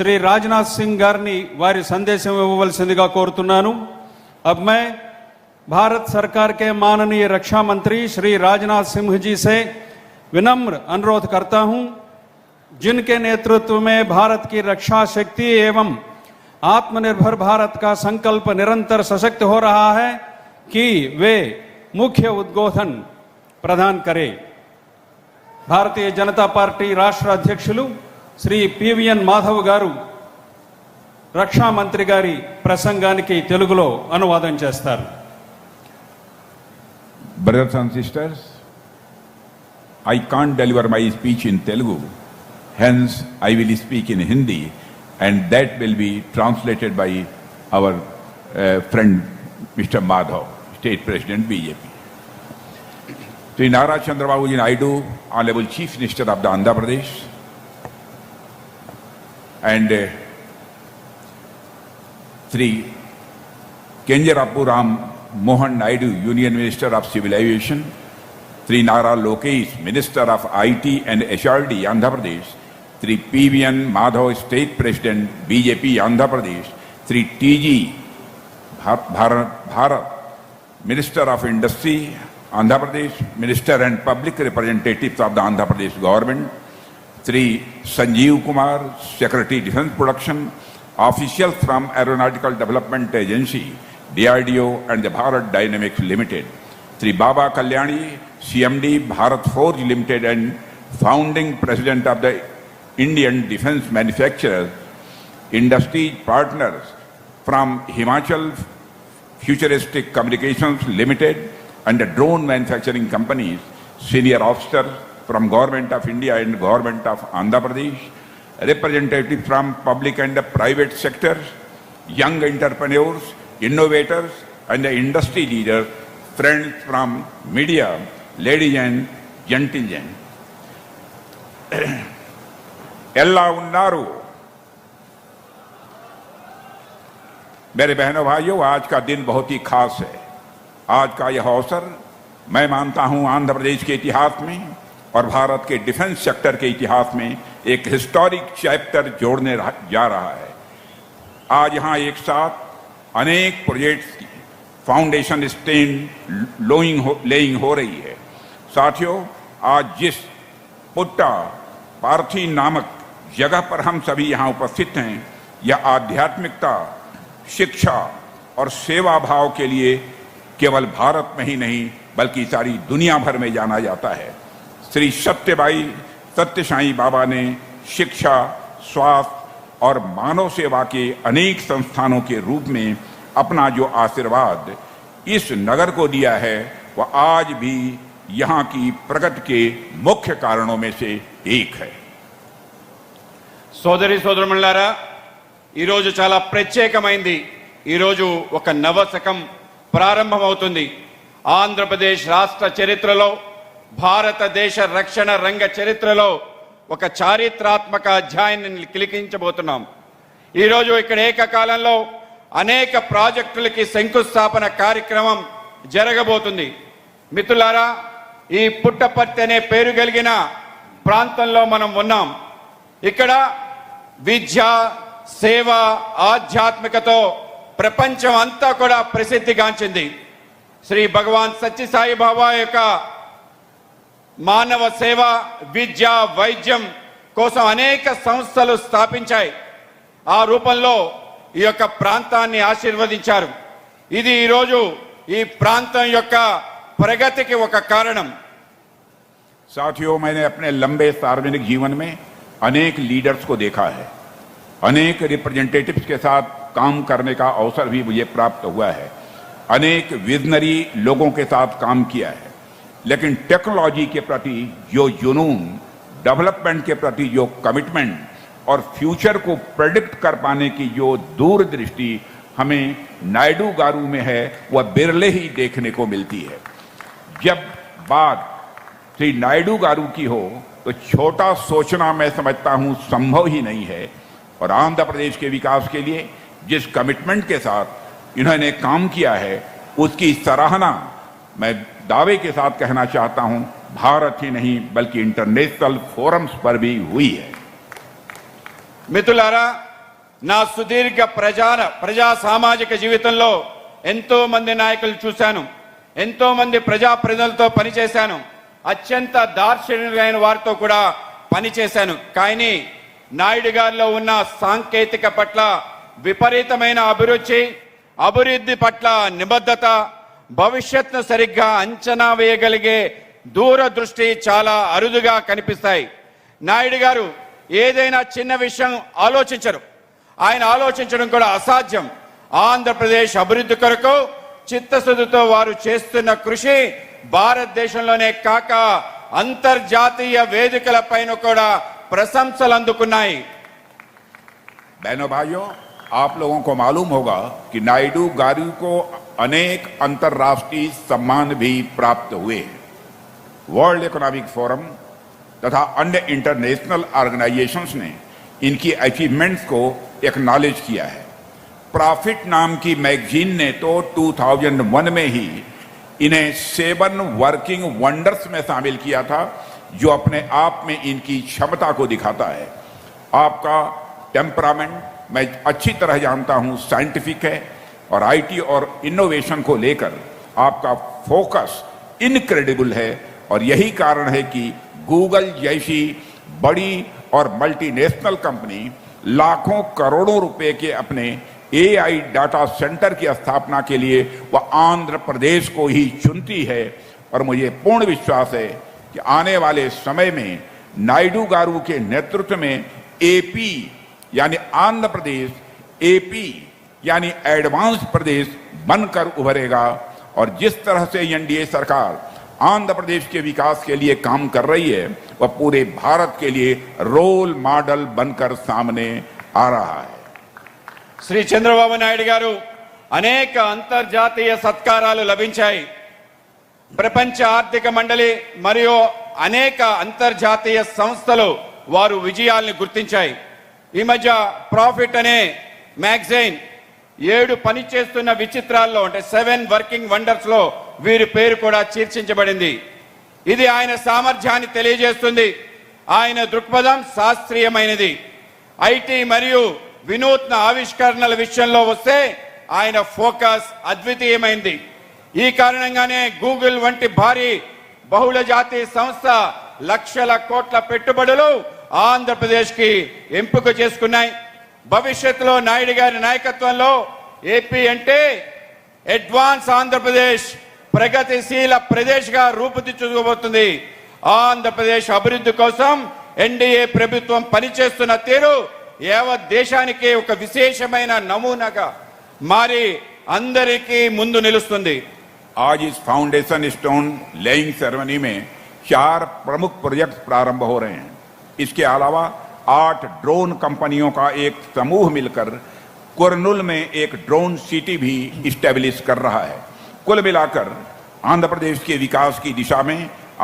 श्री राजनाथ सिंह गारिनी वारी संदेशम इव्ववलसिंदिगा कोरुतुन्नानु। अब मैं भारत सरकार के माननीय रक्षा मंत्री श्री राजनाथ सिंह जी से विनम्र अनुरोध करता हूं, जिनके नेतृत्व में भारत की रक्षा शक्ति एवं आत्मनिर्भर भारत का संकल्प निरंतर सशक्त हो रहा है, कि वे मुख्य उद्बोधन प्रदान करें। भारतीय जनता पार्टी राष्ट्र अध्यक्षुलु श्री पीवीएन माधव गारू रक्षा मंत्री गारी प्रसंगानिकी तेलुगुलो अनुवादం చేస్తారు। Brothers and sisters, I can't deliver my speech in Telugu, hence I will speak in Hindi, and that will be translated by our friend Mr. Madhav, State President BJP. Sri Nara Chandrababu Ji Naidu, Honorable Chief Minister of the Andhra Pradesh, and Sri Kenjarappu Ram Mohan Naidu, Union Minister of Civil Aviation, Sri Nara Lokesh, Minister of IT and HRD, Andhra Pradesh, Sri PVN Madhav, State President, BJP, Andhra Pradesh, Sri TG Bharat, Minister of Industry, Andhra Pradesh, Minister and Public Representatives of the Andhra Pradesh Government, Sri Sanjeev Kumar, Secretary Defence Production, officials from Aeronautical Development Agency, DRDO and the Bharat Dynamics Limited, Sri Baba Kalyani, CMD Bharat Forge Limited and founding President of the Indian Defence Manufacturers, industry partners from Himachal Futuristic Communications Limited and the drone manufacturing companies, senior officers from Government of India and Government of Andhra Pradesh, representatives from public and the private sectors, young entrepreneurs, innovators and the industry leaders, friends from media, ladies and gentlemen. Ella unnaru. मेरे बहनों भाइयों, आज का दिन बहुत ही खास है। आज का यह अवसर मैं मानता हूं आंध्र प्रदेश के इतिहास में और भारत के डिफेंस सेक्टर के इतिहास में एक हिस्टोरिक चैप्टर जोड़ने जा रहा है। आज यहां एक साथ अनेक प्रोजेक्ट्स की फाउंडेशन स्टेन लेइंग हो रही है। साथियों, आज जिस पुट्टा पार्थी नामक जगह पर हम सभी यहां उपस्थित हैं, यह आध्यात्मिकता, शिक्षा और सेवा भाव के लिए केवल भारत में ही नहीं बल्कि सारी दुनिया भर में जाना जाता है। श्री सत्यसाई बाबा ने शिक्षा, स्वास्थ्य और मानव सेवा के अनेक संस्थानों के रूप में अपना जो आशीर्वाद इस नगर को दिया है, वह आज भी यहाँ की प्रगति के मुख्य कारणों में से एक है। సోదరి సోదరులారా, ఈరోజు చాలా ప్రత్యేకమైంది। ఈరోజు ఒక నవశకం ప్రారంభమవుతుంది। ఆంధ్రప్రదేశ్ రాష్ట్ర చరిత్రలో, భారతదేశ రక్షణ రంగ చరిత్రలో ఒక చారిత్రాత్మక అధ్యాయాన్ని లిఖించబోతున్నాం। ఈరోజు ఇక్కడ ఏకకాలంలో అనేక ప్రాజెక్టులకి శంకుస్థాపన కార్యక్రమం జరగబోతుంది। మిత్రులారా, ఈ పుట్టపర్తి అనే పేరు కలిగిన ప్రాంతంలో మనం ఉన్నాం। ఇక్కడ విద్య, సేవ, ఆధ్యాత్మికతో ప్రపంచం అంతా కూడా ప్రసిద్ధిగాంచింది। శ్రీ భగవాన్ సత్యసాయి బాబా యొక్క మానవ సేవ, విద్య, వైద్యం కోసం అనేక సంస్థలు స్థాపించాయి। ఆ రూపంలో ఈ యొక్క ప్రాంతాన్ని ఆశీర్వదించారు। ఇది ఈరోజు ఈ ప్రాంతం యొక్క ప్రగతికి ఒక కారణం। साथियों, मैंने अपने लंबे सार्वजनिक जीवन में अनेक लीडर्स को देखा है, अनेक रिप्रेजेंटेटिव्स के साथ काम करने का अवसर भी मुझे प्राप्त हुआ है, अनेक विजनरी लोगों के साथ काम किया है। लेकिन टेक्नोलॉजी के प्रति जो जुनून, डेवलपमेंट के प्रति जो कमिटमेंट और फ्यूचर को प्रेडिक्ट कर पाने की जो दूरदृष्टि हमें नायडू गारू में है, वह बिरले ही देखने को मिलती है। जब बात श्री नायडू गारू की हो तो छोटा सोचना मैं समझता हूं संभव ही नहीं है। और आंध्र प्रदेश के विकास के लिए जिस कमिटमेंट के साथ इन्होंने काम किया है, उसकी सराहना मैं दावे के साथ कहना चाहता हूं, भारत ही नहीं बल्कि इंटरनेशनल फोरम्स पर भी हुई है। మిత్రులారా, నా సుదీర్ఘ ప్రజా సామాజిక జీవితంలో ఎంతో మంది నాయకులు చూశాను, ఎంతో మంది ప్రజాప్రతినిధులతో పనిచేశాను, అత్యంత దార్శనికులైన వారితో కూడా పనిచేశాను. కానీ నాయుడు గారిలో ఉన్న సాంకేతిక పట్ల విపరీతమైన అభివృద్ధి పట్ల నిబద్ధత, భవిష్యత్తును సరిగ్గా అంచనా వేయగలిగే దూరదృష్టి చాలా అరుదుగా కనిపిస్తాయి. నాయుడు గారు ఏదైనా చిన్న విషయం ఆలోచించరు. ఆయన ఆలోచించడం కూడా అసాధ్యం. ఆంధ్రప్రదేశ్ అభివృద్ధి కొరకు చిత్తశుద్ధితో వారు చేస్తున్న కృషి భారతదేశంలోనే కాక అంతర్జాతీయ వేదికలపైన కూడా ప్రశంసలు అందుకున్నాయి. बहनों भाइयों, आप लोगों को मालूम होगा कि नायडू गारू को अनेक अंतर्राष्ट्रीय सम्मान भी प्राप्त हुए हैं. वर्ल्ड इकोनॉमिक फोरम तथा अन्य इंटरनेशनल ऑर्गेनाइजेशंस ने इनकी अचीवमेंट्स को एक्नॉलेज किया है. प्रॉफिट नाम की मैगजीन ने तो 2001 में ही इन्हें 7 वर्किंग वंडर्स में शामिल किया था, जो अपने आप में इनकी क्षमता को दिखाता है. आपका टेम्परामेंट मैं अच्छी तरह जानता हूं साइंटिफिक है और आईटी और इनोवेशन को लेकर आपका फोकस इनक्रेडिबल है. और यही कारण है कि गूगल जैसी बड़ी और मल्टीनेशनल कंपनी लाखों करोड़ों रुपए के अपने एआई डाटा सेंटर की स्थापना के लिए वह आंध्र प्रदेश को ही चुनती है. और मुझे पूर्ण विश्वास है कि आने वाले समय में नायडू गारू के नेतृत्व में एपी यानी आंध्र प्रदेश एपी यानी एडवांस प्रदेश बनकर उभरेगा. और जिस तरह से एनडीए सरकार आंध्र प्रदेश के विकास के लिए काम कर रही है, वह पूरे भारत के लिए रोल मॉडल बनकर सामने आ रहा है. శ్రీ చంద్రబాబు నాయుడు గారు అనేక అంతర్జాతీయ సత్కారాలు లభించాయి. ప్రపంచ ఆర్థిక మండలి మరియు అనేక అంతర్జాతీయ సంస్థలు వారు విజయాల్ని గుర్తించాయి. ఈ మధ్య ప్రాఫిట్ అనే మ్యాగజైన్ 7 పనిచేస్తున్న విచిత్రాల్లో అంటే 7 వర్కింగ్ వండర్స్ లో వీరి పేరు కూడా చర్చించబడింది. ఇది ఆయన సామర్థ్యాన్ని తెలియజేస్తుంది. ఆయన దృక్పథం శాస్త్రీయమైనది. ఐటీ మరియు వినూత్న ఆవిష్కరణల విషయంలో వస్తే ఆయన ఫోకస్ అద్వితీయమైంది. ఈ కారణంగానే గూగుల్ వంటి భారీ బహుళజాతీయ సంస్థ లక్షల కోట్ల పెట్టుబడులు ఆంధ్రప్రదేశ్ కి ఎంపిక చేసుకున్నాయి. భవిష్యత్తులో నాయుడు గారి నాయకత్వంలో ఏపీ అంటే అడ్వాన్స్ ఆంధ్రప్రదేశ్, ప్రగతిశీల ప్రదేశ్ గా రూపుదిద్దుకోబోతుంది. ఆంధ్రప్రదేశ్ అభివృద్ధి కోసం ఎన్డీఏ ప్రభుత్వం పనిచేస్తున్న తీరు యావత్ దేశానికి ఒక విశేషమైన నమూనాగా మారి అందరికీ ముందు నిలుస్తుంది. आज इस फाउंडेशन स्टोन लेइंग सेरेमनी में 4 प्रमुख प्रोजेक्ट प्रारंभ हो रहे हैं. इसके अलावा 8 ड्रोन कंपनियों का एक समूह मिलकर कुरनूल में एक ड्रोन सिटी भी इस्टेब्लिश कर रहा है. कुल मिलाकर आंध्र प्रदेश के विकास की दिशा में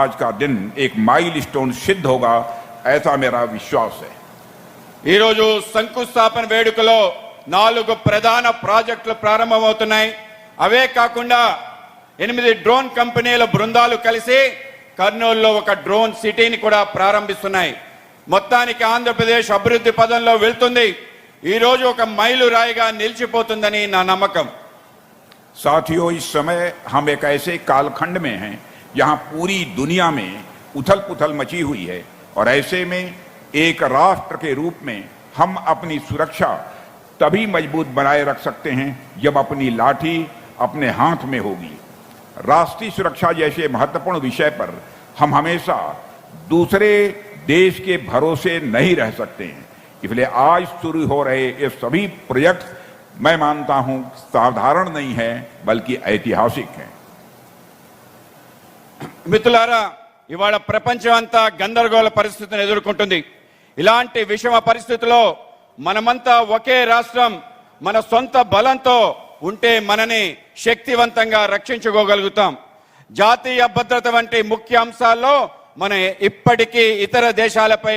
आज का दिन एक माइलस्टोन सिद्ध होगा, ऐसा मेरा विश्वास है. ఈ రోజు శంకుస్థాపన వేడుకలో 4 ప్రధాన ప్రాజెక్టులు ప్రారంభమవుతున్నాయి. అవే కాకుండా 8 డ్రోన్ కంపెనీల బృందాలు కలిసి కర్నూలులో ఒక డ్రోన్ సిటీని కూడా ప్రారంభిస్తున్నాయి. మొత్తానికి ఆంధ్రప్రదేశ్ అభివృద్ధి పదంలో వెళ్తుంది. ఈ రోజు ఒక మైలురాయిగా నిలిచిపోతుందని నా నమ్మకం. साथियों, इस समय हम एक ऐसे कालखंड में हैं जहां पूरी दुनिया में उथल पुथल मची हुई है. और ऐसे में एक राष्ट्र के रूप में हम अपनी सुरक्षा तभी मजबूत बनाए रख सकते हैं जब अपनी लाठी अपने हाथ में होगी. राष्ट्रीय सुरक्षा जैसे महत्वपूर्ण विषय पर हम हमेशा दूसरे देश के भरोसे नहीं रह सकते हैं. इसलिए आज शुरू हो रहे ये सभी प्रोजेक्ट मैं मानता हूं साधारण नहीं है बल्कि ऐतिहासिक है. మిత్రులారా, ఇవాళ ప్రపంచం అంతా గందరగోళ పరిస్థితిని ఎదుర్కొంటుంది. ఇలాంటి విషమ పరిస్థితుల్లో మనమంతా ఒకే రాష్ట్రం మన సొంత బలంతో ఉంటే మనని శక్తివంతంగా రక్షించుకోగలుగుతాం. జాతీయ భద్రత వంటి ముఖ్య అంశాల్లో మనం ఇప్పటికీ ఇతర దేశాలపై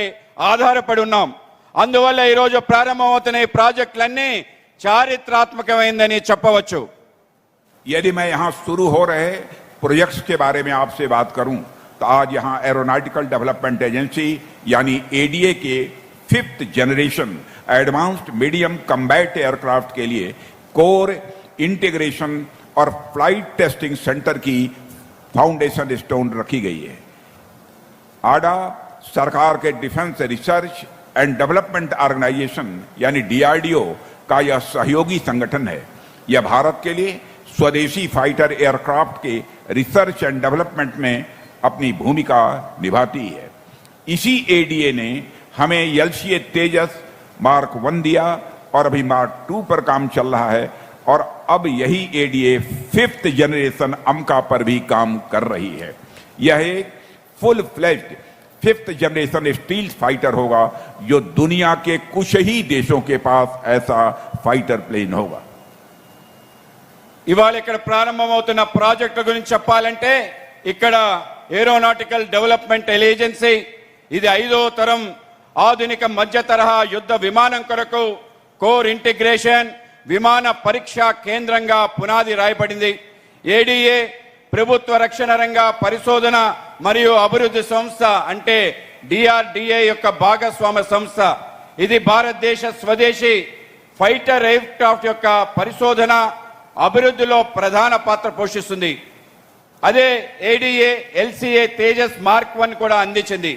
ఆధారపడి ఉన్నాం. అందువల్ల ఈరోజు ప్రారంభమవుతున్న ఈ ప్రాజెక్టులన్నీ చారిత్రాత్మకమైందని చెప్పవచ్చు. यदि मैं यहां शुरू हो रहे प्रोजेक्ट्स के बारे में आपसे बात करूं तो आज यहां एरोनॉटिकल डेवलपमेंट एजेंसी यानी एडीए के 5th generation advanced medium combat aircraft के लिए कोर इंटीग्रेशन और फ्लाइट टेस्टिंग सेंटर की फाउंडेशन स्टोन रखी गई है। आडा सरकार के defence research and development organisation यानी DRDO का यह सहयोगी संगठन है। यह भारत के लिए स्वदेशी फाइटर एयरक्राफ्ट के रिसर्च एंड डेवलपमेंट में अपनी भूमिका निभाती है। इसी ADA ने हमें LCA तेजस मार्क 1 दिया और अभी मार्क 2 पर काम चल रहा है और अब यही ADA 5th जनरेशन अमका पर भी काम कर रही है। यह एक full fledged 5th generation steel fighter होगा जो दुनिया के कुछ ही देशों के पास ऐसा फाइटर प्लेन होगा। ఇవాళ ఇక్కడ ప్రారంభమవుతున్న ప్రాజెక్టుల గురించి చెప్పాలంటే ఇక్కడ ఏరోనాటికల్ డెవలప్మెంట్ ఏజెన్సీ ఇది 5వ తరం ఆధునిక మధ్య తరహా యుద్ధ విమానం కొరకు కోర్ ఇంటిగ్రేషన్ విమాన పరీక్షా కేంద్రంగా పునాది రాయబడింది। ADA ప్రభుత్వ రక్షణ రంగ పరిశోధన మరియు అభివృద్ధి సంస్థ అంటే DRDA యొక్క భాగస్వామ్య సంస్థ। ఇది భారతదేశ స్వదేశీ ఫైటర్ ఎయిర్క్రాఫ్ట్ యొక్క పరిశోధన అభివృద్ధిలో ప్రధాన పాత్ర పోషిస్తుంది। అదే ADA LCA తేజస్ మార్క్ 1 కూడా అందించింది।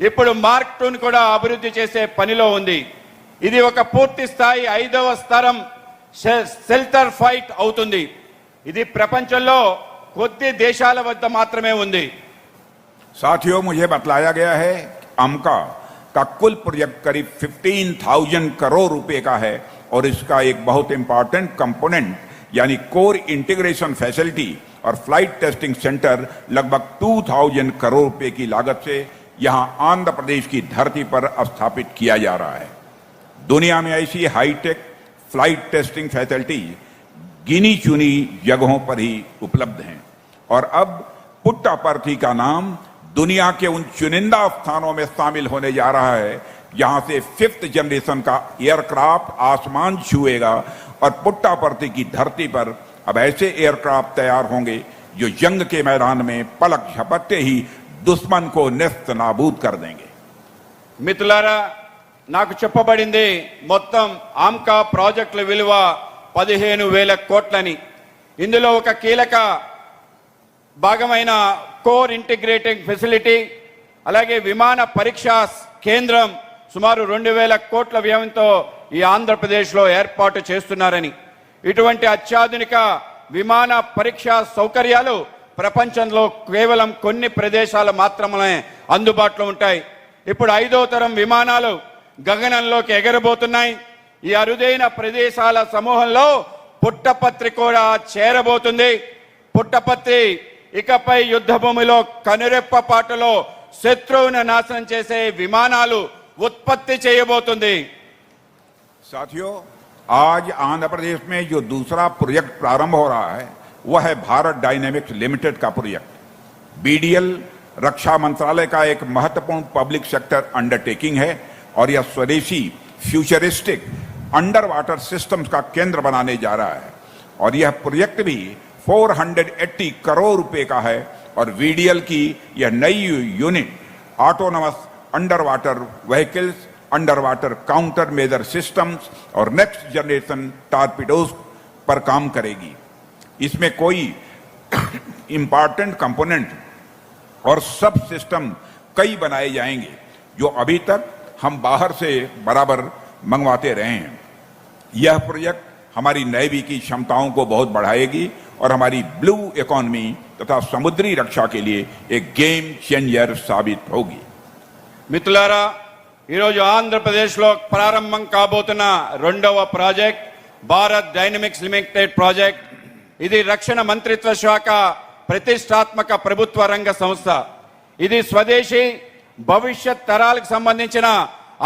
ఇప్పుడు మార్క్ 2 కూడా అభివృద్ధి చేసే పనిలో ఉంది। ఇది ఒక పూర్తి స్థాయి 5వ స్తరం షెల్టర్ ఫైట్ అవుతుంది। ఇది ప్రపంచంలో కొద్ది దేశాల వద్ద మాత్రమే ఉంది। साथियों, मुझे बतलाया गया है अमका का कुल प्रोजेक्ट करीब 15,000 करोड़ रुपए का है और इसका एक बहुत इंपॉर्टेंट कंपोनेंट यानी कोर इंटीग्रेशन फैसिलिटी और फ्लाइट टेस्टिंग सेंटर लगभग 2,000 करोड़ रुपए की लागत से यहां आंध्र प्रदेश की धरती पर स्थापित किया जा रहा है। दुनिया में ऐसी हाईटेक फ्लाइट टेस्टिंग फैसिलिटी गिनी चुनी जगहों पर ही उपलब्ध हैं और अब पुट्टापर्थी का नाम दुनिया के उन चुनिंदा स्थानों में शामिल होने जा रहा है जहां से 5th जनरेशन का एयरक्राफ्ट आसमान छुएगा और पुट्टापर्थी की धरती पर अब ऐसे एयरक्राफ्ट तैयार होंगे जो जंग के मैदान में पलक झपकते ही दुश्मन को नेस्त नाबूद कर देंगे। మిత్రులారా, నాకు చెప్పబడింది మొత్తం ఆమ్కా ప్రాజెక్టుల విలువ 15,000 కోట్లని। ఇందులో ఒక కీలక భాగమైన కోర్ ఇంటిగ్రేటింగ్ ఫెసిలిటీ అలాగే విమాన పరీక్షా కేంద్రం సుమారు 2,000 కోట్ల వ్యయంతో ఈ ఆంధ్రప్రదేశ్లో ఏర్పాటు చేస్తున్నారని। ఇటువంటి అత్యాధునిక విమాన పరీక్షా సౌకర్యాలు ప్రపంచంలో కేవలం కొన్ని ప్రదేశాలు మాత్రమే అందుబాటులో ఉంటాయి। ఇప్పుడు 5వ తరం విమానాలు గగనంలోకి ఎగరబోతున్నాయి। ఈ అరుదైన ప్రదేశాల సమూహంలో పుట్టపత్రి కూడా చేరబోతుంది। పుట్టపత్రి ఇకపై యుద్ధ భూమిలో కనురెప్ప పాటలో శత్రువును నాశనం చేసే విమానాలు ఉత్పత్తి చేయబోతుంది। साथियों, आज आंध्र प्रदेश में जो दूसरा प्रोजेक्ट प्रारंभ हो रहा है वह है भारत डायनेमिक्स लिमिटेड का प्रोजेक्ट। BDL रक्षा मंत्रालय का एक महत्वपूर्ण पब्लिक सेक्टर अंडरटेकिंग है और यह स्वदेशी फ्यूचरिस्टिक अंडर वाटर सिस्टम्स का केंद्र बनाने जा रहा है और यह प्रोजेक्ट भी 480 करोड़ रुपए का है और VDL की यह नई unit autonomous under water vehicles, under water counter measure systems और नेक्स्ट जनरेशन टॉर्पीडोज पर काम करेगी। इसमें कोई इंपॉर्टेंट कंपोनेंट और सब सिस्टम कई बनाए जाएंगे जो अभी तक हम बाहर से बराबर मंगवाते रहे हैं। यह प्रोजेक्ट हमारी नेवी की क्षमताओं को बहुत बढ़ाएगी और हमारी ब्लू इकोनॉमी तथा समुद्री रक्षा के लिए एक गेम चेंजर साबित होगी। మిత్రులారా, ఈరోజు ఆంధ్రప్రదేశ్లో ప్రారంభం కాబోతున్న 2వ project Bharat dynamics limited project. ఇది రక్షణ మంత్రిత్వ శాఖ ప్రతిష్టాత్మక ప్రభుత్వ రంగ సంస్థ। ఇది స్వదేశీ భవిష్యత్ తరాలకు సంబంధించిన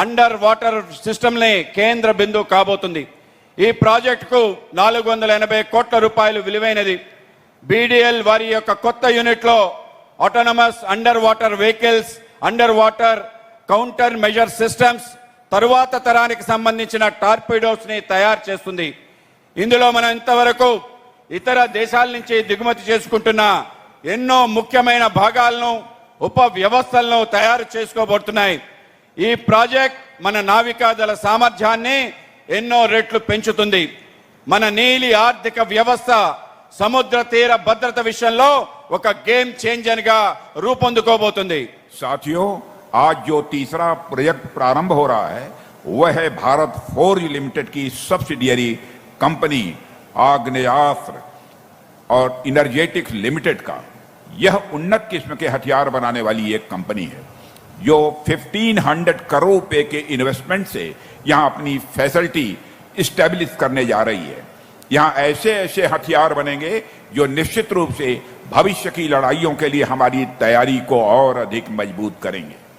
అండర్ వాటర్ సిస్టమ్ని కేంద్ర బిందువు కాబోతుంది। ఈ ప్రాజెక్టుకు 480 కోట్ల రూపాయలు విలువైనది। BDL వారి యొక్క కొత్త యూనిట్లో autonomous under water vehicles, under water counter measure systems, తరువాత తరానికి సంబంధించిన టార్పీడోస్ ని తయారు చేస్తుంది। ఇందులో మనం ఇంతవరకు ఇతర దేశాల నుంచి దిగుమతి చేసుకుంటున్న ఎన్నో ముఖ్యమైన భాగాలను ఉప వ్యవస్థలను తయారు చేసుకోబోతున్నాయి। ఈ ప్రాజెక్ట్ మన నావికాదళ సామర్థ్యాన్ని ఎన్నో రెట్లు పెంచుతుంది. మన నీలి ఆర్థిక వ్యవస్థ సముద్ర తీర భద్రత విషయంలో ఒక గేమ్ చేంజర్ గా రూపొందుకోబోతుంది. साथियों, आज जो तीसरा प्रोजेक्ट प्रारंभ हो रहा है वह है भारत फोर्ज लिमिटेड की सब्सिडियरी कंपनी आग्नेयास्त्र और इनर्जेटिक्स लिमिटेड का. यह उन्नत किस्म के हथियार बनाने वाली एक कंपनी है जो 1500 करोड़ रुपए के इन्वेस्टमेंट से यहां अपनी फैसिलिटी स्टेब्लिश करने जा रही है. यहां ऐसे ऐसे हथियार बनेंगे जो निश्चित रूप से भविष्य की लड़ाइयों के लिए हमारी तैयारी को और अधिक मजबूत करेंगे.